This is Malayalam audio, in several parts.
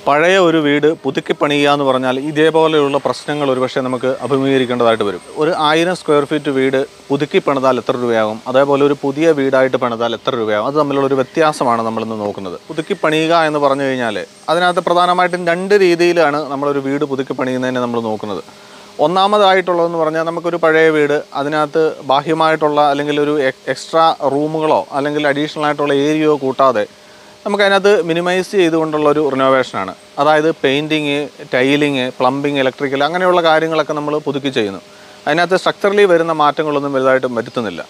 പഴയ ഒരു വീട് പുതുക്കി പണിയുക എന്ന് പറഞ്ഞാൽ ഇതേപോലെയുള്ള പ്രശ്നങ്ങൾ ഒരുപക്ഷെ നമുക്ക് അഭിമുഖീകരിക്കേണ്ടതായിട്ട് വരും. ഒരു 1000 സ്ക്വയർ ഫീറ്റ് വീട് പുതുക്കി പണിതാൽ എത്ര രൂപയാകും, അതേപോലെ ഒരു പുതിയ വീടായിട്ട് പണിതാൽ എത്ര രൂപയാകും, അത് തമ്മിലുള്ള ഒരു വ്യത്യാസമാണ് നമ്മളിന്ന് നോക്കുന്നത്. പുതുക്കി പണിയുക എന്ന് പറഞ്ഞു കഴിഞ്ഞാൽ അതിനകത്ത് പ്രധാനമായിട്ടും 2 രീതിയിലാണ് നമ്മളൊരു വീട് പുതുക്കി പണിയുന്നതിനെ നമ്മൾ നോക്കുന്നത്. ഒന്നാമതായിട്ടുള്ളതെന്ന് പറഞ്ഞാൽ നമുക്കൊരു പഴയ വീട്, അതിനകത്ത് ബാഹ്യമായിട്ടുള്ള അല്ലെങ്കിൽ ഒരു എക്സ്ട്രാ റൂമുകളോ അല്ലെങ്കിൽ അഡീഷണൽ ആയിട്ടുള്ള ഏരിയയോ കൂട്ടാതെ നമുക്കതിനകത്ത് മിനിമൈസ് ചെയ്തുകൊണ്ടുള്ള ഒരു റിനോവേഷനാണ്. അതായത് പെയിൻറ്റിങ്, ടൈലിങ്, പ്ലംബിങ്, ഇലക്ട്രിക്കൽ അങ്ങനെയുള്ള കാര്യങ്ങളൊക്കെ നമ്മൾ പുതുക്കി ചെയ്യുന്നു. അതിനകത്ത് സ്ട്രക്ചറലി വരുന്ന മാറ്റങ്ങളൊന്നും വലുതായിട്ടും വരുത്തുന്നില്ല.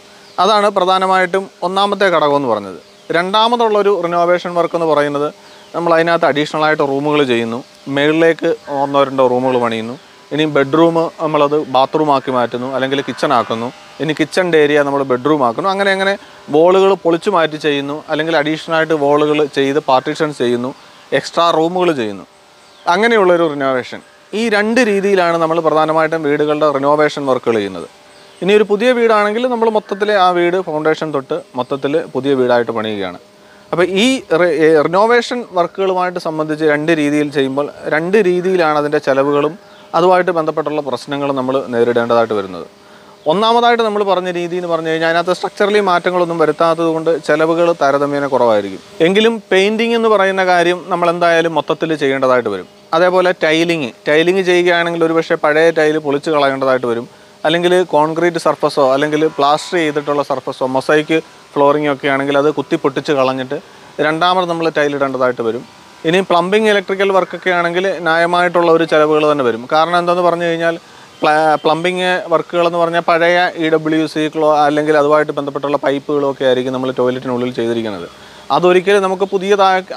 അതാണ് പ്രധാനമായിട്ടും ഒന്നാമത്തെ ഘടകം എന്ന് പറഞ്ഞത്. രണ്ടാമതുള്ളൊരു റിനോവേഷൻ വർക്ക് എന്ന് പറയുന്നത് നമ്മൾ അതിനകത്ത് അഡീഷണലായിട്ട് റൂമുകൾ ചെയ്യുന്നു, മുകളിലേക്ക് 1-2 റൂമുകൾ പണിയുന്നു. ഇനി ബെഡ്റൂം നമ്മളത് ബാത്റൂം ആക്കി മാറ്റുന്നു, അല്ലെങ്കിൽ കിച്ചൺ ആക്കുന്നു. ഇനി കിച്ചണിൻ്റെ ഏരിയ നമ്മൾ ബെഡ്റൂം ആക്കുന്നു. അങ്ങനെ വോളുകൾ പൊളിച്ചു മാറ്റി ചെയ്യുന്നു, അല്ലെങ്കിൽ അഡീഷണലായിട്ട് വോളുകൾ ചെയ്ത് പാർട്ടീഷൻസ് ചെയ്യുന്നു, എക്സ്ട്രാ റൂമുകൾ ചെയ്യുന്നു. അങ്ങനെയുള്ളൊരു റിനോവേഷൻ. ഈ 2 രീതിയിലാണ് നമ്മൾ പ്രധാനമായിട്ടും വീടുകളുടെ റിനോവേഷൻ വർക്കുകൾ ചെയ്യുന്നത്. ഇനി ഒരു പുതിയ വീടാണെങ്കിൽ നമ്മൾ മൊത്തത്തിൽ ആ വീട് ഫൗണ്ടേഷൻ തൊട്ട് മൊത്തത്തിൽ പുതിയ വീടായിട്ട് പണിയുകയാണ്. അപ്പോൾ ഈ റിനോവേഷൻ വർക്കുകളുമായിട്ട് സംബന്ധിച്ച് 2 രീതിയിൽ ചെയ്യുമ്പോൾ 2 രീതിയിലാണ് അതിൻ്റെ ചിലവുകളും അതുമായിട്ട് ബന്ധപ്പെട്ടുള്ള പ്രശ്നങ്ങൾ നമ്മൾ നേരിടേണ്ടതായിട്ട് വരുന്നത്. ഒന്നാമതായിട്ട് നമ്മൾ പറഞ്ഞ രീതി എന്ന് പറഞ്ഞു കഴിഞ്ഞാൽ അതിനകത്ത് സ്ട്രക്ചറലി മാറ്റങ്ങളൊന്നും വരുത്താത്തത് കൊണ്ട് ചിലവുകൾ താരതമ്യേന കുറവായിരിക്കും. എങ്കിലും പെയിൻറ്റിങ് എന്ന് പറയുന്ന കാര്യം നമ്മൾ എന്തായാലും മൊത്തത്തിൽ ചെയ്യേണ്ടതായിട്ട് വരും. അതേപോലെ ടൈലിങ് ചെയ്യുകയാണെങ്കിൽ ഒരുപക്ഷെ പഴയ ടൈല് പൊളിച്ച് കളയേണ്ടതായിട്ട് വരും, അല്ലെങ്കിൽ കോൺക്രീറ്റ് സർഫസോ അല്ലെങ്കിൽ പ്ലാസ്റ്റർ ചെയ്തിട്ടുള്ള സർഫസോ മൊസൈക്ക് ഫ്ലോറിങ്ങോ ഒക്കെ ആണെങ്കിൽ അത് കുത്തി പൊട്ടിച്ച് കളഞ്ഞിട്ട് രണ്ടാമത് നമ്മൾ ടൈലിടേണ്ടതായിട്ട് വരും. ഇനി പ്ലംബിങ്, ഇലക്ട്രിക്കൽ വർക്കൊക്കെ ആണെങ്കിൽ ന്യായമായിട്ടുള്ള ഒരു ചിലവുകൾ തന്നെ വരും. കാരണം എന്താണെന്ന് പറഞ്ഞു കഴിഞ്ഞാൽ പ്ലംബിങ് വർക്കുകളെന്ന് പറഞ്ഞാൽ പഴയ EWC അല്ലെങ്കിൽ അതുമായിട്ട് ബന്ധപ്പെട്ടുള്ള പൈപ്പുകളൊക്കെ ആയിരിക്കും നമ്മൾ ടോയ്ലറ്റിനുള്ളിൽ ചെയ്തിരിക്കുന്നത്. അതൊരിക്കലും നമുക്ക്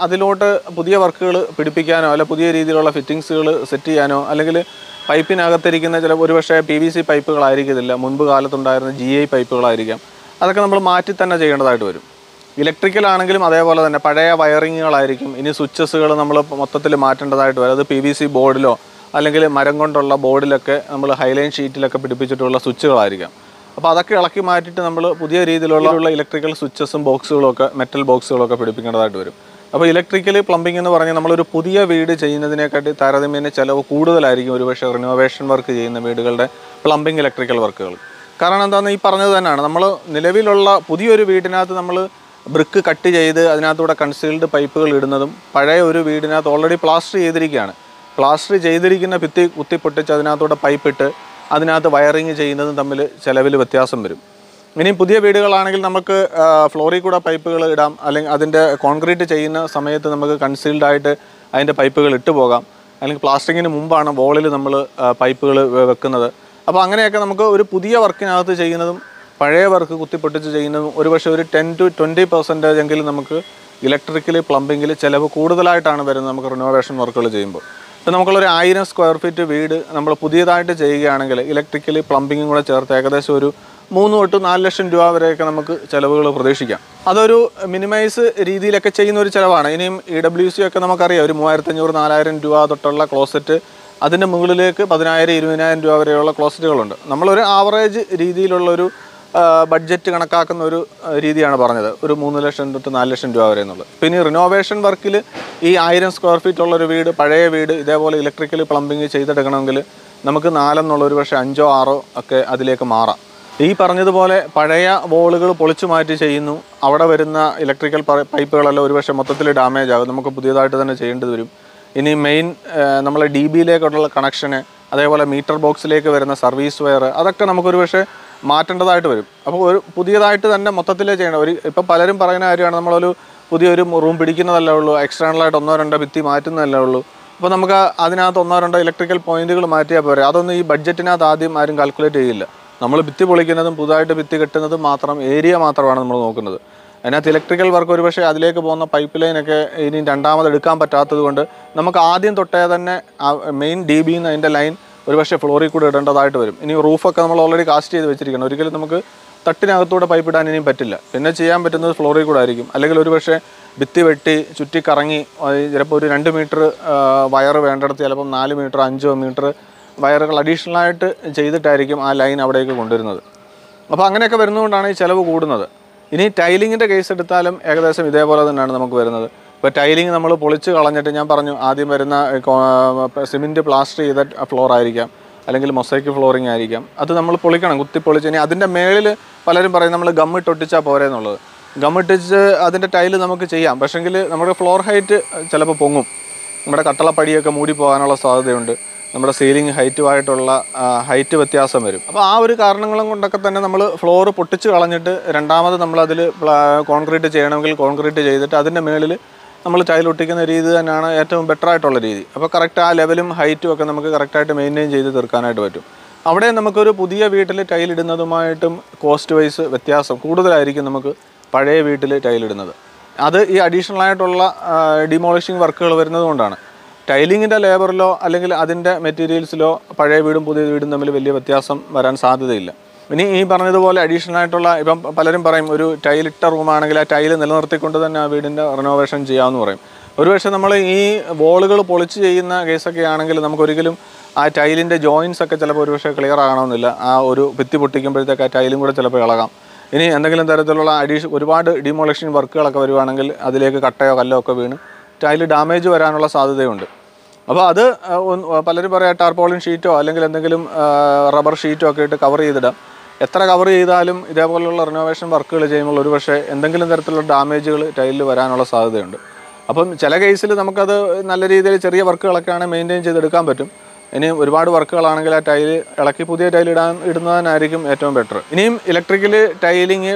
അതിലോട്ട് പുതിയ വർക്കുകൾ പിടിപ്പിക്കാനോ അല്ല പുതിയ രീതിയിലുള്ള ഫിറ്റിങ്സുകൾ സെറ്റ് ചെയ്യാനോ അല്ലെങ്കിൽ പൈപ്പിനകത്തിരിക്കുന്ന ഒരുപക്ഷെ PVC പൈപ്പുകളായിരിക്കത്തില്ല, മുൻപ് കാലത്തുണ്ടായിരുന്ന GI പൈപ്പുകളായിരിക്കാം. അതൊക്കെ നമ്മൾ മാറ്റി തന്നെ ചെയ്യേണ്ടതായിട്ട് വരും. ഇലക്ട്രിക്കൽ ആണെങ്കിലും അതേപോലെ തന്നെ പഴയ വയറിങ്ങുകളായിരിക്കും. ഇനി സ്വിച്ചസുകൾ നമ്മൾ മൊത്തത്തിൽ മാറ്റേണ്ടതായിട്ട് വരും. അത് PVC ബോർഡിലോ അല്ലെങ്കിൽ മരം കൊണ്ടുള്ള ബോർഡിലൊക്കെ നമ്മൾ ഹൈലൈൻ ഷീറ്റിലൊക്കെ പിടിപ്പിച്ചിട്ടുള്ള സ്വിച്ചുകളായിരിക്കാം. അപ്പോൾ അതൊക്കെ ഇളക്കി മാറ്റിയിട്ട് നമ്മൾ പുതിയ രീതിയിലുള്ള ഇലക്ട്രിക്കൽ സ്വിച്ചസും ബോക്സുകളൊക്കെ മെറ്റൽ ബോക്സുകളൊക്കെ പിടിപ്പിക്കേണ്ടതായിട്ട് വരും. അപ്പോൾ ഇലക്ട്രിക്കൽ പ്ലംബിംഗ് എന്ന് പറഞ്ഞാൽ നമ്മളൊരു പുതിയ വീട് ചെയ്യുന്നതിനെക്കാട്ടി താരതമ്യേന ചിലവ് കൂടുതലായിരിക്കും ഒരുപക്ഷെ റിനോവേഷൻ വർക്ക് ചെയ്യുന്ന വീടുകളുടെ പ്ലംബിംഗ്, ഇലക്ട്രിക്കൽ വർക്കുകൾ. കാരണം എന്താണെന്ന് ഈ പറഞ്ഞത് തന്നെയാണ്. നമ്മൾ നിലവിലുള്ള പുതിയൊരു വീടിനകത്ത് നമ്മൾ ബ്രിക്ക് കട്ട് ചെയ്ത് അതിനകത്തൂടെ കൺസീൽഡ് പൈപ്പുകൾ ഇടുന്നതും പഴയ ഒരു വീടിനകത്ത് ഓൾറെഡി പ്ലാസ്റ്റർ ചെയ്തിരിക്കുകയാണ്. പ്ലാസ്റ്റർ ചെയ്തിരിക്കുന്ന ഭിത്തി കുത്തിപ്പൊട്ടിച്ച് അതിനകത്തൂടെ പൈപ്പിട്ട് അതിനകത്ത് വയറിങ് ചെയ്യുന്നതും തമ്മിൽ ചിലവിൽ വ്യത്യാസം വരും. ഇനിയും പുതിയ വീടുകളാണെങ്കിൽ നമുക്ക് ഫ്ലോറിൽ കൂടെ പൈപ്പുകൾ ഇടാം, അല്ലെങ്കിൽ അതിൻ്റെ കോൺക്രീറ്റ് ചെയ്യുന്ന സമയത്ത് നമുക്ക് കൺസീൽഡായിട്ട് അതിൻ്റെ പൈപ്പുകൾ ഇട്ട് പോകാം, അല്ലെങ്കിൽ പ്ലാസ്റ്ററിങ്ങിന് മുമ്പാണ് വോളിൽ നമ്മൾ പൈപ്പുകൾ വെക്കുന്നത്. അപ്പോൾ അങ്ങനെയൊക്കെ നമുക്ക് ഒരു പുതിയ വർക്കിനകത്ത് ചെയ്യുന്നതും പഴയ വർക്ക് കുത്തിപ്പൊട്ടിച്ച് ചെയ്യുന്നതും ഒരുപക്ഷെ ഒരു 10 to 20% എങ്കിലും നമുക്ക് ഇലക്ട്രിക്കൽ, പ്ലംബിങ്ങിൽ ചിലവ് കൂടുതലായിട്ടാണ് വരുന്നത് നമുക്ക് റിനോവേഷൻ വർക്കുകൾ ചെയ്യുമ്പോൾ. ഇപ്പോൾ നമുക്കുള്ളൊരു 1000 സ്ക്വയർ ഫീറ്റ് വീട് നമ്മൾ പുതിയതായിട്ട് ചെയ്യുകയാണെങ്കിൽ ഇലക്ട്രിക്കൽ, പ്ലംബിങ്ങും കൂടെ ചേർത്ത് ഏകദേശം ഒരു 3 തൊട്ട് 4 ലക്ഷം രൂപ വരെയൊക്കെ നമുക്ക് ചിലവുകൾ പ്രതീക്ഷിക്കാം. അതൊരു മിനിമൈസ് രീതിയിലൊക്കെ ചെയ്യുന്ന ഒരു ചിലവാണ്. ഇനിയും EWC ഒക്കെ നമുക്കറിയാം, ഒരു 3500-4000 രൂപ തൊട്ടുള്ള ക്ലോസറ്റ്, അതിൻ്റെ മുകളിലേക്ക് 10,000-20,000 രൂപ വരെയുള്ള ക്ലോസറ്റുകളുണ്ട്. നമ്മളൊരു ആവറേജ് രീതിയിലുള്ളൊരു ബഡ്ജറ്റ് കണക്കാക്കുന്ന ഒരു രീതിയാണ് പറഞ്ഞത്, ഒരു 3 ലക്ഷം തൊട്ട് 4 ലക്ഷം രൂപ വരെ എന്നുള്ളത്. പിന്നെ റിനോവേഷൻ വർക്കിൽ ഈ 1000 സ്ക്വയർ ഫീറ്റ് ഉള്ളൊരു വീട്, പഴയ വീട് ഇതേപോലെ ഇലക്ട്രിക്കൽ, പ്ലംബിങ് ചെയ്തെടുക്കണമെങ്കിൽ നമുക്ക് 4 എന്നുള്ളൊരു പക്ഷേ 5-6 ഒക്കെ അതിലേക്ക് മാറാം. ഈ പറഞ്ഞതുപോലെ പഴയ വോളുകൾ പൊളിച്ചു മാറ്റി ചെയ്യുന്നു, അവിടെ വരുന്ന ഇലക്ട്രിക്കൽ പൈപ്പുകളെല്ലാം ഒരുപക്ഷെ മൊത്തത്തിൽ ഡാമേജ് ആകും, നമുക്ക് പുതിയതായിട്ട് തന്നെ ചെയ്യേണ്ടി വരും. ഇനി മെയിൻ നമ്മളെ DBയിലേക്കുള്ള കണക്ഷന്, അതേപോലെ മീറ്റർ ബോക്സിലേക്ക് വരുന്ന സർവീസ് വയർ, അതൊക്കെ നമുക്കൊരു പക്ഷേ മാറ്റേണ്ടതായിട്ട് വരും. അപ്പോൾ ഒരു പുതിയതായിട്ട് തന്നെ മൊത്തത്തിലേ ചെയ്യണം. ഇപ്പം പലരും പറയുന്ന കാര്യമാണ്, നമ്മളൊരു പുതിയൊരു റൂം പിടിക്കുന്നതല്ലേ ഉള്ളൂ, എക്സ്റ്റേണലായിട്ട് 1-2 ഭിത്തി മാറ്റുന്നതല്ലേ ഉള്ളൂ. അപ്പോൾ നമുക്ക് അതിനകത്ത് 1-2 ഇലക്ട്രിക്കൽ പോയിന്റുകൾ മാറ്റിയാൽ പോരെ. അതൊന്നും ഈ ബഡ്ജറ്റിനകത്ത് ആദ്യം ആരും കാൽക്കുലേറ്റ് ചെയ്യില്ല. നമ്മൾ ഭിത്തി പൊളിക്കുന്നതും പുതുതായിട്ട് ഭിത്തി കെട്ടുന്നതും ഏരിയ മാത്രമാണ് നമ്മൾ നോക്കുന്നത്. അതിനകത്ത് ഇലക്ട്രിക്കൽ വർക്ക് ഒരുപക്ഷെ അതിലേക്ക് പോകുന്ന പൈപ്പ് ലൈനൊക്കെ ഇനി രണ്ടാമത് എടുക്കാൻ പറ്റാത്തത് കൊണ്ട് നമുക്ക് ആദ്യം തൊട്ടേ തന്നെ മെയിൻ DBന്ന് അതിൻ്റെ ലൈൻ ഒരുപക്ഷെ ഫ്ലോറിൽ കൂടെ ഇടേണ്ടതായിട്ട് വരും. ഇനി റൂഫൊക്കെ നമ്മൾ ഓൾറെഡി കാസ്റ്റ് ചെയ്ത് വെച്ചിരിക്കണം, ഒരിക്കലും നമുക്ക് തട്ടിനകത്തൂടെ പൈപ്പ് ഇടാൻ ഇനിയും പറ്റില്ല. പിന്നെ ചെയ്യാൻ പറ്റുന്നത് ഫ്ലോറിൽ കൂടെ ആയിരിക്കും. അല്ലെങ്കിൽ ഒരുപക്ഷെ ഭിത്തി വെട്ടി ചുറ്റിക്കറങ്ങി ചിലപ്പോൾ ഒരു 2 മീറ്റർ വയർ വേണ്ടിടത്ത് ചിലപ്പം 4 മീറ്റർ 5 മീറ്റർ വയറുകൾ അഡീഷണലായിട്ട് ചെയ്തിട്ടായിരിക്കും ആ ലൈൻ അവിടേക്ക് കൊണ്ടുവരുന്നത്. അപ്പോൾ അങ്ങനെയൊക്കെ വരുന്നതുകൊണ്ടാണ് ഈ ചിലവ് കൂടുന്നത്. ഇനി ടൈലിങ്ങിൻ്റെ കേസ് എടുത്താലും ഏകദേശം ഇതേപോലെ തന്നെയാണ് നമുക്ക് വരുന്നത്. ഇപ്പോൾ ടൈലിങ് നമ്മൾ പൊളിച്ച് കളഞ്ഞിട്ട് ഞാൻ പറഞ്ഞു ആദ്യം വരുന്ന സിമെൻറ്റ് പ്ലാസ്റ്റർ ചെയ്ത ഫ്ലോർ ആയിരിക്കാം, അല്ലെങ്കിൽ മൊസൈക്ക് ഫ്ലോറിങ് ആയിരിക്കാം. അത് നമ്മൾ പൊളിക്കണം, കുത്തിപ്പൊളിച്ച്. ഇനി അതിൻ്റെ മേളിൽ പലരും പറയും നമ്മൾ ഗമ്മിട്ടൊട്ടിച്ചാൽ പോരെ എന്നുള്ളത്. ഗമ്മിട്ടിച്ച് അതിൻ്റെ ടൈല് നമുക്ക് ചെയ്യാം, പക്ഷേങ്കിൽ നമ്മുടെ ഫ്ലോർ ഹൈറ്റ് ചിലപ്പോൾ പൊങ്ങും, നമ്മുടെ കട്ടളപ്പടിയൊക്കെ മൂടി പോകാനുള്ള സാധ്യതയുണ്ട്, നമ്മുടെ സീലിംഗ് ഹൈറ്റുമായിട്ടുള്ള ഹൈറ്റ് വ്യത്യാസം വരും. അപ്പോൾ ആ ഒരു കാരണങ്ങളും കൊണ്ടൊക്കെ തന്നെ നമ്മൾ ഫ്ലോർ പൊട്ടിച്ച് കളഞ്ഞിട്ട് രണ്ടാമത് നമ്മളതിൽ കോൺക്രീറ്റ് ചെയ്യണമെങ്കിൽ കോൺക്രീറ്റ് ചെയ്തിട്ട് അതിൻ്റെ മേളിൽ നമ്മൾ ടൈൽ ഒട്ടിക്കുന്ന രീതി തന്നെയാണ് ഏറ്റവും ബെറ്റർ ആയിട്ടുള്ള രീതി. അപ്പോൾ കറക്റ്റ് ആ ലെവലും ഹൈറ്റും ഒക്കെ നമുക്ക് കറക്റ്റായിട്ട് മെയിൻറ്റെയിൻ ചെയ്ത് തീർക്കാനായിട്ട് പറ്റും. അവിടെ നമുക്കൊരു പുതിയ വീട്ടിൽ ടൈലിടുന്നതുമായിട്ടും കോസ്റ്റ് വൈസ് വ്യത്യാസം കൂടുതലായിരിക്കും നമുക്ക് പഴയ വീട്ടിൽ ടൈലിടുന്നത്. അത് ഈ അഡീഷണൽ ആയിട്ടുള്ള ഡിമോളിഷിങ് വർക്കുകൾ വരുന്നത് കൊണ്ടാണ്. ടൈലിങ്ങിൻ്റെ ലേബറിലോ അല്ലെങ്കിൽ അതിൻ്റെ മെറ്റീരിയൽസിലോ പഴയ വീടും പുതിയ വീടും തമ്മിൽ വലിയ വ്യത്യാസം വരാൻ സാധ്യതയില്ല. ഇനി ഈ പറഞ്ഞതുപോലെ അഡീഷണൽ ആയിട്ടുള്ള ഇപ്പം പലരും പറയും ഒരു ടൈലിട്ട റൂമാണെങ്കിൽ ആ ടൈല് നിലനിർത്തിക്കൊണ്ട് തന്നെ ആ വീടിൻ്റെ റിനോവേഷൻ ചെയ്യാമെന്ന് പറയും. ഒരുപക്ഷെ നമ്മൾ ഈ വോളുകൾ പൊളിച്ച് ചെയ്യുന്ന കേസൊക്കെ ആണെങ്കിൽ നമുക്കൊരിക്കലും ആ ടൈലിൻ്റെ ജോയിൻസ് ഒക്കെ ചിലപ്പോൾ ഒരുപക്ഷെ ക്ലിയർ ആകണമെന്നില്ല. ആ ഒരു ഭിത്തി പൊട്ടിക്കുമ്പോഴത്തേക്ക് ആ ടൈലും കൂടെ ചിലപ്പോൾ ഇളകാം. ഇനി എന്തെങ്കിലും തരത്തിലുള്ള ഒരുപാട് ഡിമോളിഷൻ വർക്കുകളൊക്കെ വരുവാണെങ്കിൽ അതിലേക്ക് കട്ടയോ കല്ലോ ഒക്കെ വീണ് ടൈല് ഡാമേജ് വരാനുള്ള സാധ്യതയുണ്ട്. അപ്പോൾ അത് പലരും പറയാം ടാർപോളിൻ ഷീറ്റോ അല്ലെങ്കിൽ എന്തെങ്കിലും റബ്ബർ ഷീറ്റോ ഒക്കെ ഇട്ട് കവർ ചെയ്തിടാം. എത്ര കവർ ചെയ്താലും ഇതേപോലെയുള്ള റിനോവേഷൻ വർക്കുകൾ ചെയ്യുമ്പോൾ ഒരുപക്ഷെ എന്തെങ്കിലും തരത്തിലുള്ള ഡാമേജുകൾ ടൈലിൽ വരാനുള്ള സാധ്യതയുണ്ട്. അപ്പം ചില കേസിൽ നമുക്കത് നല്ല രീതിയിൽ ചെറിയ വർക്കുകളൊക്കെ ആണെങ്കിൽ മെയിൻറ്റെയിൻ ചെയ്തെടുക്കാൻ പറ്റും. ഇനി ഒരുപാട് വർക്കുകളാണെങ്കിൽ ആ ടൈല് ഇളക്കി പുതിയ ടൈൽ ഇടുന്നതിനായിരിക്കും ഏറ്റവും ബെറ്റർ. ഇനിയും ഇലക്ട്രിക്കൽ, ടൈലിങ്,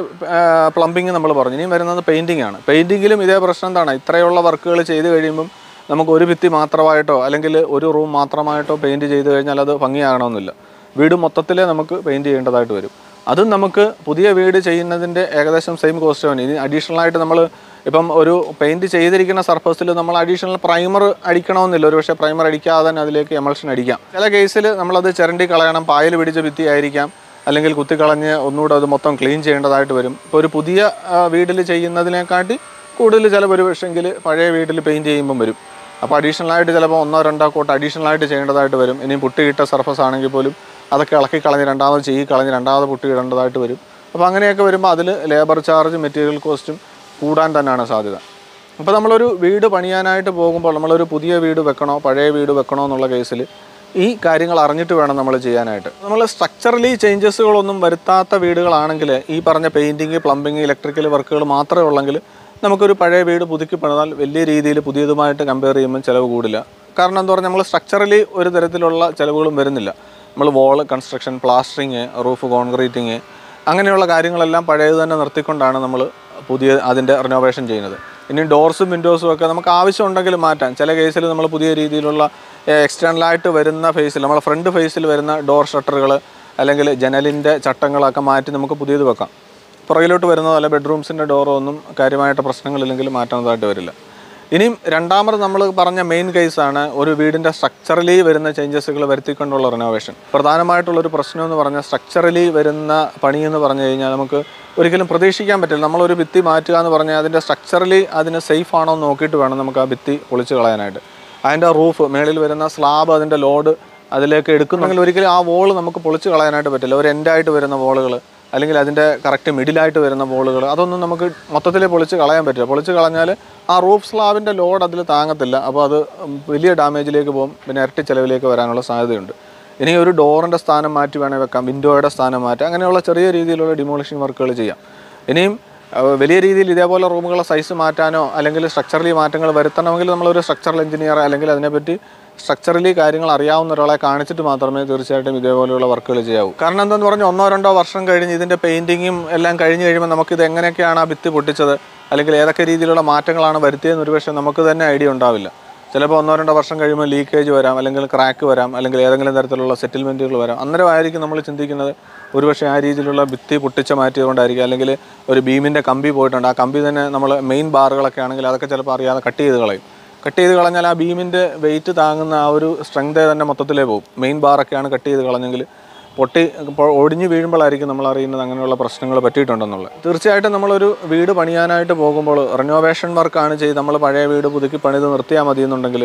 പ്ലംബിങ് നമ്മൾ പറഞ്ഞു. ഇനിയും വരുന്നത് പെയിൻറ്റിംഗ് ആണ്. പെയിൻറ്റിങ്ങിലും ഇതേ പ്രശ്നം എന്താണ്, ഇത്രയുള്ള വർക്കുകൾ ചെയ്ത് കഴിയുമ്പം നമുക്ക് ഒരു ഭിത്തി മാത്രമായിട്ടോ അല്ലെങ്കിൽ ഒരു റൂം മാത്രമായിട്ടോ പെയിൻറ്റ് ചെയ്ത് കഴിഞ്ഞാൽ അത് ഭംഗിയാകണമെന്നില്ല. വീട് മൊത്തത്തിൽ നമുക്ക് പെയിൻറ്റ് ചെയ്യേണ്ടതായിട്ട് വരും. അതും നമുക്ക് പുതിയ വീട് ചെയ്യുന്നതിൻ്റെ ഏകദേശം സെയിം കോസ്റ്റ് ആണ്. ഇനി അഡീഷണലായിട്ട് നമ്മൾ ഇപ്പം ഒരു പെയിൻറ്റ് ചെയ്തിരിക്കുന്ന സർഫസിൽ നമ്മൾ അഡീഷണൽ പ്രൈമർ അടിക്കണമെന്നില്ല. ഒരു പക്ഷേ പ്രൈമർ അടിക്കാതെ തന്നെ അതിലേക്ക് എമൾഷൻ അടിക്കാം. ചില കേസിൽ നമ്മളത് ചിരണ്ടി കളയണം, പായൽ പിടിച്ച ഭിത്തി ആയിരിക്കാം, അല്ലെങ്കിൽ കുത്തിക്കളഞ്ഞ് ഒന്നുകൂടെ അത് മൊത്തം ക്ലീൻ ചെയ്യേണ്ടതായിട്ട് വരും. ഇപ്പോൾ ഒരു പുതിയ വീട്ടിൽ ചെയ്യുന്നതിനെക്കാട്ടി കൂടുതൽ ചിലപ്പോൾ ഒരു പക്ഷെങ്കിൽ പഴയ വീട്ടിൽ പെയിൻറ്റ് ചെയ്യുമ്പം വരും. അപ്പോൾ അഡീഷണലായിട്ട് ചിലപ്പോൾ 1-2 കോട്ട് അഡീഷണലായിട്ട് ചെയ്യേണ്ടതായിട്ട് വരും. ഇനി പുട്ടിയിട്ട സർഫസ് ആണെങ്കിൽ പോലും അതൊക്കെ ഇളക്കി കളഞ്ഞ് രണ്ടാമത് പുട്ടി ഇടേണ്ടതായിട്ട് വരും. അപ്പോൾ അങ്ങനെയൊക്കെ വരുമ്പോൾ അതിൽ ലേബർ ചാർജ്, മെറ്റീരിയൽ കോസ്റ്റും കൂടാൻ തന്നെയാണ് സാധ്യത. അപ്പോൾ നമ്മളൊരു വീട് പണിയാനായിട്ട് പോകുമ്പോൾ നമ്മളൊരു പുതിയ വീട് വെക്കണോ പഴയ വീട് വെക്കണോ എന്നുള്ള കേസിൽ ഈ കാര്യങ്ങൾ അറിഞ്ഞിട്ട് വേണം നമ്മൾ ചെയ്യാനായിട്ട്. നമ്മൾ സ്ട്രക്ചറലി ചേഞ്ചസുകളൊന്നും വരുത്താത്ത വീടുകളാണെങ്കിൽ ഈ പറഞ്ഞ പെയിൻറ്റിങ്, പ്ലംബിങ്, ഇലക്ട്രിക്കൽ വർക്കുകൾ മാത്രമേ ഉള്ളെങ്കിൽ നമുക്കൊരു പഴയ വീട് പുതുക്കി പണിതാൽ വലിയ രീതിയിൽ പുതിയതുമായിട്ട് കമ്പയർ ചെയ്യുമ്പോൾ ചിലവ് കൂടില്ല. കാരണം എന്താ പറഞ്ഞാൽ നമ്മൾ സ്ട്രക്ചറലി ഒരു തരത്തിലുള്ള ചിലവുകളും വരുന്നില്ല. നമ്മൾ wall construction, plastering, roof concreting, അങ്ങനെയുള്ള കാര്യങ്ങളെല്ലാം പഴയത് തന്നെ നിർത്തിക്കൊണ്ടാണ് നമ്മൾ അതിൻ്റെ റിനോവേഷൻ ചെയ്യുന്നത്. ഇനി ഡോർസും വിൻഡോസും ഒക്കെ നമുക്ക് ആവശ്യമുണ്ടെങ്കിൽ മാറ്റാം. ചില കേസിൽ നമ്മൾ പുതിയ രീതിയിലുള്ള എക്സ്റ്റേണലായിട്ട് വരുന്ന ഫേസിൽ, നമ്മൾ ഫ്രണ്ട് ഫേസിൽ വരുന്ന ഡോർ ഷട്ടറുകൾ അല്ലെങ്കിൽ ജനലിൻ്റെ ചട്ടങ്ങളൊക്കെ മാറ്റി നമുക്ക് പുതിയത് വെക്കാം. പുറകിലോട്ട് വരുന്നതല്ല ബെഡ്റൂംസിൻ്റെ ഡോറോ ഒന്നും കാര്യമായിട്ട് പ്രശ്നങ്ങളില്ലെങ്കിൽ മാറ്റുന്നതായിട്ട് വരില്ല. ഇനിയും രണ്ടാമത് നമ്മൾ പറഞ്ഞ മെയിൻ കേസാണ് ഒരു വീടിൻ്റെ സ്ട്രക്ചറലി വരുന്ന ചേഞ്ചസുകൾ വരുത്തിക്കൊണ്ടുള്ള റിനോവേഷൻ. പ്രധാനമായിട്ടുള്ളൊരു പ്രശ്നം എന്ന് പറഞ്ഞാൽ സ്ട്രക്ചറലി വരുന്ന പണിയെന്ന് പറഞ്ഞു കഴിഞ്ഞാൽ നമുക്ക് ഒരിക്കലും പ്രതീക്ഷിക്കാൻ പറ്റില്ല. നമ്മളൊരു ഭിത്തി മാറ്റുക എന്ന് പറഞ്ഞാൽ അതിൻ്റെ സ്ട്രക്ചറലി അതിന് സേഫ് ആണോ എന്ന് നോക്കിയിട്ട് വേണം നമുക്ക് ആ ഭിത്തി പൊളിച്ച് കളയാനായിട്ട്. അതിൻ്റെ റൂഫ്, മേളിൽ വരുന്ന സ്ലാബ്, അതിൻ്റെ ലോഡ് അതിലേക്ക് എടുക്കുന്നെങ്കിൽ ഒരിക്കലും ആ വോൾ നമുക്ക് പൊളിച്ച് കളയാനായിട്ട് പറ്റില്ല. ഒരു എൻഡായിട്ട് വരുന്ന വോളുകൾ അല്ലെങ്കിൽ അതിൻ്റെ കറക്റ്റ് മിഡിലായിട്ട് വരുന്ന വോളുകൾ അതൊന്നും നമുക്ക് മൊത്തത്തിൽ പൊളിച്ച് കളയാൻ പറ്റില്ല. പൊളിച്ച് കളഞ്ഞാൽ ആ റൂഫ് സ്ലാബിൻ്റെ ലോഡ് അതിൽ താങ്ങത്തില്ല. അപ്പോൾ അത് വലിയ ഡാമേജിലേക്ക് പോകും, പിന്നെ ഇരട്ടി ചിലവിലേക്ക് വരാനുള്ള സാധ്യതയുണ്ട്. ഇനി ഒരു ഡോറിൻ്റെ സ്ഥാനം മാറ്റി വേണേൽ വെക്കാം, വിൻഡോയുടെ സ്ഥാനം മാറ്റാം, അങ്ങനെയുള്ള ചെറിയ രീതിയിലുള്ള ഡിമോളിഷിംഗ് വർക്കുകൾ ചെയ്യാം. ഇനിയും വലിയ രീതിയിൽ ഇതേപോലെ റൂമുകളുടെ സൈസ് മാറ്റാനോ അല്ലെങ്കിൽ സ്ട്രക്ചറലി മാറ്റങ്ങൾ വരുത്തണമെങ്കിൽ നമ്മളൊരു സ്ട്രക്ചറൽ എഞ്ചിനീയർ അല്ലെങ്കിൽ അതിനെപ്പറ്റി സ്ട്രക്ചറലി കാര്യങ്ങൾ അറിയാവുന്ന ഒരാളെ കാണിച്ചിട്ട് മാത്രമേ തീർച്ചയായിട്ടും ഇതേപോലെയുള്ള വർക്കുകൾ ചെയ്യാവൂ. കാരണം എന്താണെന്ന് പറഞ്ഞാൽ 1-2 വർഷം കഴിഞ്ഞ് ഇതിൻ്റെ പെയിൻറ്റിങ്ങും എല്ലാം കഴിഞ്ഞ് കഴിയുമ്പോൾ നമുക്കിത് എങ്ങനെയൊക്കെയാണ് ആ ഭിത്തി പൊട്ടിച്ചത് അല്ലെങ്കിൽ ഏതൊക്കെ രീതിയിലുള്ള മാറ്റങ്ങളാണ് വരുത്തിയതെന്ന് ഒരുപക്ഷെ നമുക്ക് തന്നെ ഐഡിയ ഉണ്ടാവില്ല. ചിലപ്പോൾ 1-2 വർഷം കഴിയുമ്പോൾ ലീക്കേജ് വരാം, അല്ലെങ്കിൽ ക്രാക്ക് വരാം, അല്ലെങ്കിൽ ഏതെങ്കിലും തരത്തിലുള്ള സെറ്റിൽമെൻറ്റുകൾ വരാം. അന്നേരമായിരിക്കും നമ്മൾ ചിന്തിക്കുന്നത് ഒരുപക്ഷെ ആ രീതിയിലുള്ള ഭിത്തി പൊട്ടിച്ച് മാറ്റിയതുകൊണ്ടായിരിക്കും, അല്ലെങ്കിൽ ഒരു ബീമിൻ്റെ കമ്പി പോയിട്ടുണ്ട്, ആ കമ്പി തന്നെ നമ്മൾ മെയിൻ ബാറുകളൊക്കെ ആണെങ്കിൽ അതൊക്കെ ചിലപ്പോൾ അറിയാതെ കട്ട് ചെയ്ത് കളയും. കട്ട് ചെയ്ത് കളഞ്ഞാൽ ആ ബീമിൻ്റെ വെയിറ്റ് താങ്ങുന്ന ആ ഒരു സ്ട്രെങ്ത് തന്നെ മൊത്തത്തിലേ പോകും. മെയിൻ ബാറൊക്കെയാണ് കട്ട് ചെയ്ത് കളഞ്ഞെങ്കിൽ ഒടിഞ്ഞ് വീഴുമ്പോഴായിരിക്കും നമ്മൾ അറിയുന്നത് അങ്ങനെയുള്ള പ്രശ്നങ്ങൾ പറ്റിയിട്ടുണ്ടെന്നുള്ളത്. തീർച്ചയായിട്ടും നമ്മളൊരു വീട് പണിയാനായിട്ട് പോകുമ്പോൾ റിനോവേഷൻ വർക്കാണ് ചെയ്ത് നമ്മൾ പഴയ വീട് പുതുക്കി പണിത് നിർത്തിയാൽ മതി എന്നുണ്ടെങ്കിൽ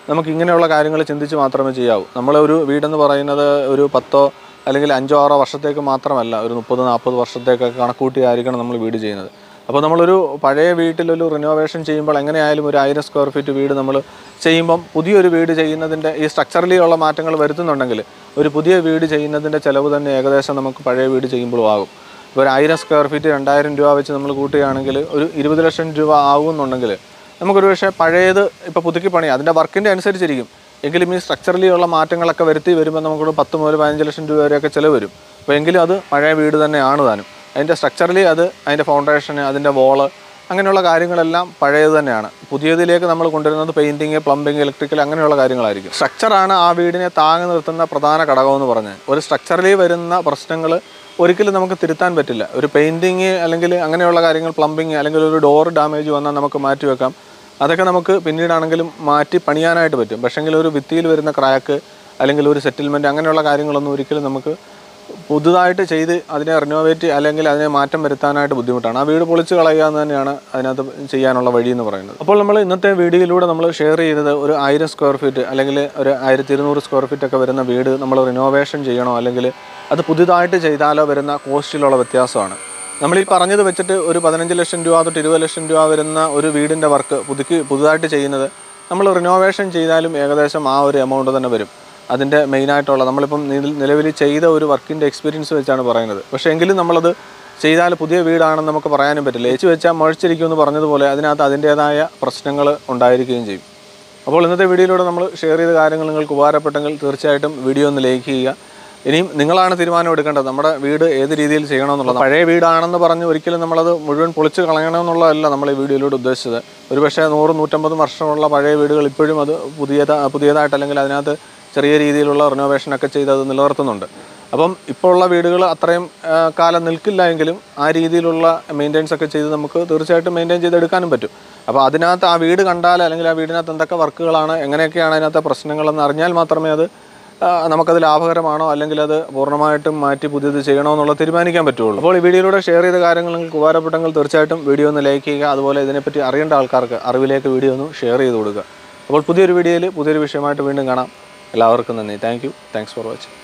നമുക്ക് ഇങ്ങനെയുള്ള കാര്യങ്ങൾ ചിന്തിച്ച് മാത്രമേ ചെയ്യാവൂ. നമ്മളൊരു വീടെന്ന് പറയുന്നത് ഒരു 10 അല്ലെങ്കിൽ 5-6 വർഷത്തേക്ക് മാത്രമല്ല, ഒരു 30-40 വർഷത്തേക്കൊക്കെ കണക്കൂട്ടിയായിരിക്കണം നമ്മൾ വീട് ചെയ്യുന്നത്. അപ്പോൾ നമ്മളൊരു പഴയ വീട്ടിലൊരു റിനോവേഷൻ ചെയ്യുമ്പോൾ എങ്ങനെയായാലും ഒരു 1000 സ്ക്വയർ ഫീറ്റ് വീട് നമ്മൾ ചെയ്യുമ്പം പുതിയൊരു വീട് ചെയ്യുന്നതിൻ്റെ ഈ സ്ട്രക്ചറലി ഉള്ള മാറ്റങ്ങൾ വരുത്തുന്നുണ്ടെങ്കിൽ ഒരു പുതിയ വീട് ചെയ്യുന്നതിൻ്റെ ചിലവ് തന്നെ ഏകദേശം നമുക്ക് പഴയ വീട് ചെയ്യുമ്പോഴും ആകും. ഇപ്പോൾ ഒരു 1000 സ്ക്വയർ ഫീറ്റ് 2000 രൂപ വെച്ച് നമ്മൾ കൂട്ടുകയാണെങ്കിൽ ഒരു 20 ലക്ഷം രൂപ ആകുമെന്നുണ്ടെങ്കിൽ നമുക്കൊരു പക്ഷേ പഴയത് ഇപ്പോൾ പുതുക്കി പണി അതിൻ്റെ വർക്കിൻ്റെ അനുസരിച്ചിരിക്കും. എങ്കിലും ഈ സ്ട്രക്ചറലി ഉള്ള മാറ്റങ്ങളൊക്കെ വരുത്തി വരുമ്പോൾ നമുക്കൊരു 10 മുതൽ 15 ലക്ഷം രൂപ വരെയൊക്കെ ചിലവ് വരും. അപ്പോൾ എങ്കിലും അത് പഴയ വീട് തന്നെയാണ് താനും. അതിൻ്റെ സ്ട്രക്ചറലി അത് അതിൻ്റെ ഫൗണ്ടേഷന് അതിൻ്റെ വോള് അങ്ങനെയുള്ള കാര്യങ്ങളെല്ലാം പഴയത് തന്നെയാണ്. പുതിയതിലേക്ക് നമ്മൾ കൊണ്ടുവരുന്നത് പെയിൻറ്റിങ്, പ്ലംബിങ്, ഇലക്ട്രിക്കൽ അങ്ങനെയുള്ള കാര്യങ്ങളായിരിക്കും. സ്ട്രക്ചറാണ് ആ വീടിനെ താങ്ങി നിർത്തുന്ന പ്രധാന ഘടകമെന്ന് പറഞ്ഞ് ഒരു സ്ട്രക്ചറിൽ വരുന്ന പ്രശ്നങ്ങൾ ഒരിക്കലും നമുക്ക് തിരുത്താൻ പറ്റില്ല. ഒരു പെയിൻറ്റിങ് അല്ലെങ്കിൽ അങ്ങനെയുള്ള കാര്യങ്ങൾ, പ്ലംബിങ് അല്ലെങ്കിൽ ഒരു ഡോർ ഡാമേജ് വന്നാൽ നമുക്ക് മാറ്റി വെക്കാം. അതൊക്കെ നമുക്ക് പിന്നീടാണെങ്കിലും മാറ്റി പണിയാനായിട്ട് പറ്റും. പക്ഷേങ്കിൽ ഒരു ഭിത്തിയിൽ വരുന്ന ക്രാക്ക് അല്ലെങ്കിൽ ഒരു സെറ്റിൽമെൻറ്റ് അങ്ങനെയുള്ള കാര്യങ്ങളൊന്നും ഒരിക്കലും നമുക്ക് പുതുതായിട്ട് ചെയ്ത് അതിനെ റിനോവേറ്റ് അല്ലെങ്കിൽ അതിനെ മാറ്റം വരുത്താനായിട്ട് ബുദ്ധിമുട്ടാണ്. ആ വീട് പൊളിച്ച് കളയുക എന്ന് തന്നെയാണ് അതിനകത്ത് ചെയ്യാനുള്ള വഴി എന്ന് പറയുന്നത്. അപ്പോൾ നമ്മൾ ഇന്നത്തെ വീഡിയോയിലൂടെ നമ്മൾ ഷെയർ ചെയ്തത് ഒരു 1000 സ്ക്വയർ ഫീറ്റ് അല്ലെങ്കിൽ ഒരു 1200 സ്ക്വയർ ഫീറ്റ് ഒക്കെ വരുന്ന വീട് നമ്മൾ റിനോവേഷൻ ചെയ്യണോ അല്ലെങ്കിൽ അത് പുതുതായിട്ട് ചെയ്താലോ വരുന്ന കോസ്റ്റിലുള്ള വ്യത്യാസമാണ്. നമ്മൾ ഈ പറഞ്ഞത് വെച്ചിട്ട് ഒരു 15 ലക്ഷം രൂപ തൊട്ട് 20 ലക്ഷം രൂപ വരുന്ന ഒരു വീടിൻ്റെ വർക്ക് പുതുതായിട്ട് ചെയ്യുന്നത് നമ്മൾ റിനോവേഷൻ ചെയ്താലും ഏകദേശം ആ ഒരു എമൗണ്ട് തന്നെ വരും. അതിൻ്റെ മെയിനായിട്ടുള്ള നമ്മളിപ്പം നിലവിൽ ചെയ്ത ഒരു വർക്കിൻ്റെ എക്സ്പീരിയൻസ് വെച്ചാണ് പറയുന്നത്. പക്ഷേ എങ്കിലും നമ്മളത് ചെയ്താൽ പുതിയ വീടാണെന്ന് നമുക്ക് പറയാനും പറ്റില്ല. ഏച്ചു വെച്ചാൽ മുഴച്ചിരിക്കുമെന്ന് പറഞ്ഞതുപോലെ അതിനകത്ത് അതിൻ്റേതായ പ്രശ്നങ്ങൾ ഉണ്ടായിരിക്കുകയും ചെയ്യും. അപ്പോൾ ഇന്നത്തെ വീഡിയോയിലൂടെ നമ്മൾ ഷെയർ ചെയ്ത കാര്യങ്ങൾ നിങ്ങൾക്ക് ഉപകാരപ്പെട്ടെങ്കിൽ തീർച്ചയായിട്ടും വീഡിയോ ഒന്ന് ലൈക്ക് ചെയ്യുക. ഇനിയും നിങ്ങളാണ് തീരുമാനം എടുക്കേണ്ടത് നമ്മുടെ വീട് ഏത് രീതിയിൽ ചെയ്യണമെന്നുള്ളത്. പഴയ വീടാണെന്ന് പറഞ്ഞ് ഒരിക്കലും നമ്മളത് മുഴുവൻ പൊളിച്ച് കളയണമെന്നുള്ളതല്ല നമ്മൾ ഈ വീഡിയോയിലൂടെ ഉദ്ദേശിച്ചത്. ഒരു പക്ഷേ 100-150 വർഷമുള്ള പഴയ വീടുകൾ ഇപ്പോഴും അത് പുതിയതായിട്ട് അല്ലെങ്കിൽ അതിനകത്ത് ചെറിയ രീതിയിലുള്ള റിനോവേഷനൊക്കെ ചെയ്ത് അത് നിലനിർത്തുന്നുണ്ട്. അപ്പം ഇപ്പോൾ ഉള്ള വീടുകൾ അത്രയും കാലം നിൽക്കില്ല എങ്കിലും ആ രീതിയിലുള്ള മെയിൻ്റെനൻസ് ഒക്കെ ചെയ്ത് നമുക്ക് തീർച്ചയായിട്ടും മെയിൻറ്റെയിൻ ചെയ്തെടുക്കാനും പറ്റും. അപ്പോൾ അതിനകത്ത് ആ വീട് കണ്ടാൽ അല്ലെങ്കിൽ ആ വീടിനകത്ത് എന്തൊക്കെ വർക്കുകളാണ് എങ്ങനെയൊക്കെയാണ് അതിനകത്തെ പ്രശ്നങ്ങളെന്ന് അറിഞ്ഞാൽ മാത്രമേ അത് നമുക്കത് ലാഭകരമാണോ അല്ലെങ്കിൽ അത് പൂർണ്ണമായിട്ടും മാറ്റി പുതിയത് ചെയ്യണോ എന്നുള്ളത് തീരുമാനിക്കാൻ പറ്റുള്ളൂ. അപ്പോൾ ഈ വീഡിയോയിലൂടെ ഷെയർ ചെയ്ത കാര്യങ്ങൾ നിങ്ങൾക്ക് ഉപകാരപ്പെട്ടെങ്കിൽ തീർച്ചയായിട്ടും വീഡിയോ ഒന്ന് ലൈക്ക് ചെയ്യുക. അതുപോലെ ഇതിനെപ്പറ്റി അറിയേണ്ട ആൾക്കാർക്ക് അറിവിലേക്ക് വീഡിയോ ഒന്ന് ഷെയർ ചെയ്ത് കൊടുക്കുക. അപ്പോൾ പുതിയൊരു വീഡിയോയിൽ പുതിയൊരു വിഷയമായിട്ട് വീണ്ടും കാണാം. എല്ലാവർക്കും നന്ദി. Thanks for watching.